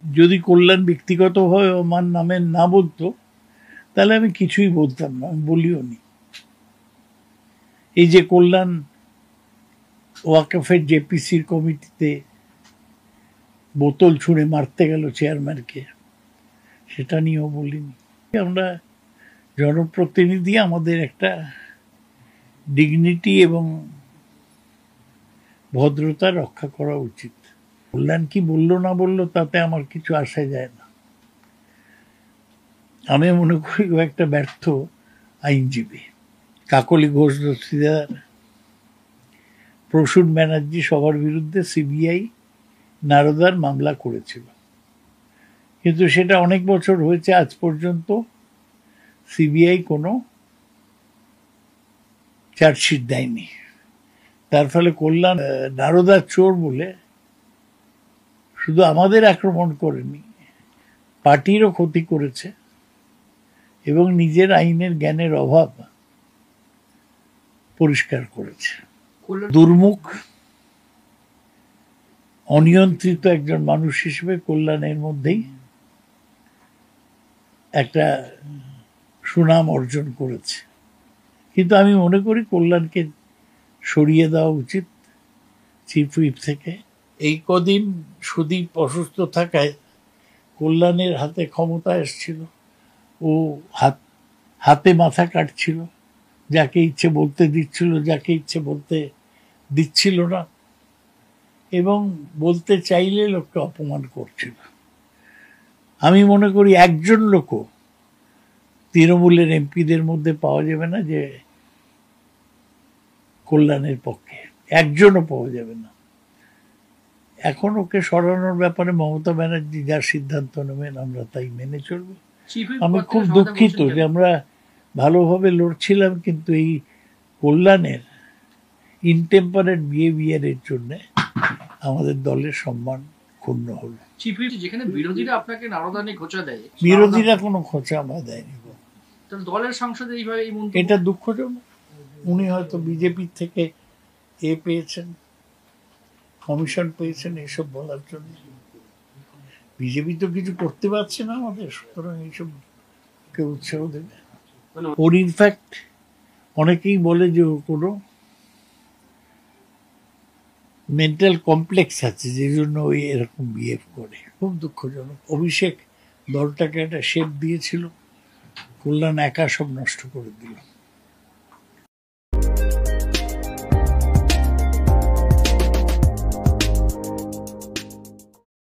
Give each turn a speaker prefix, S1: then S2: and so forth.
S1: যদি কল্যাণ ব্যক্তিগতভাবে আমার নামে না বলতো তাহলে আমি কিছুই বলতাম না, আমি বলিও নি। এই যে কল্যাণ ওয়াকফের জেপিসির কমিটিতে বোতল ছুঁড়ে মারতে গেল চেয়ারম্যানকে, সেটা নিয়েও বলিনি। আমরা জনপ্রতিনিধি, আমাদের একটা ডিগনিটি এবং ভদ্রতা রক্ষা করা উচিত। কল্যাণ কি বললো না বললো তাতে আমার কিছু আসা যায় না। আমি মনে করি ও একটা ব্যর্থ আইনজীবী। কাকলি ঘোষ দস্তিদার, প্রসূন ব্যানার্জি সবার বিরুদ্ধে সিবিআই নারদার মামলা করেছিল, কিন্তু সেটা অনেক বছর হয়েছে, আজ পর্যন্ত সিবিআই কোনো চার্জশিট দেয়নি। তার ফলে কল্যাণ নারদার চোর বলে শুধু আমাদের আক্রমণ করেনি, পার্টিরও ক্ষতি করেছে এবং নিজের আইনের জ্ঞানের অভাব পরিষ্কার করেছে। দুর্মুখ, অনিয়ন্ত্রিত একজন মানুষ হিসেবে কল্যাণের মধ্যেই একটা সুনাম অর্জন করেছে। কিন্তু আমি মনে করি কল্যাণকে সরিয়ে দেওয়া উচিত চিফ হুইপ থেকে। এই কদিন সুদীপ অসুস্থ থাকায় কল্যাণের হাতে ক্ষমতা এসেছিল, ও হাতে মাথা কাটছিল, যাকে ইচ্ছে বলতে দিচ্ছিল, যাকে ইচ্ছে বলতে দিচ্ছিল না, এবং বলতে চাইলে লোককে অপমান করছিল। আমি মনে করি একজন লোকও তৃণমূলের এমপিদের মধ্যে পাওয়া যাবে না যে কল্যাণের পক্ষে, একজনও পাওয়া যাবে না। এখন ওকে সরানোর ব্যাপারে মমতা ব্যানার্জি যা সিদ্ধান্ত নেবেন আমরা তাই মেনে চলব। আমি খুব দুঃখিত যে আমরা ভালোভাবে লড়ছিলাম, কিন্তু এই কল্যাণের ইনটেম্পারেট বিহেভিয়ারের জন্য আমাদের দলের সম্মান ক্ষুণ্ণ হলো।
S2: যেখানে বিরোধীরা আপনাকে নারদানি খোঁচা দেয়,
S1: বিরোধীরা কোনো খোঁচা আমরা দেয়নি।
S2: দলের সংসদে এইভাবে
S1: এটা দুঃখজনক। উনি হয়তো বিজেপির থেকে পেয়েছেন, কমিশন পেয়েছেন এইসব বলার জন্য। বিজেপি তো কিছু করতে পারছে না আমাদের, সুতরাং এইসব কে উৎসাহ দেবে? ওর ইনফ্যাক্ট অনেকেই বলে যে ওর কোনো মেন্টাল কমপ্লেক্স আছে, যে জন্য ওই এরকম বিহেভ করে। খুব দুঃখজনক। অভিষেক দলটাকে একটা শেপ দিয়েছিল, কল্যাণ একা সব নষ্ট করে দিল।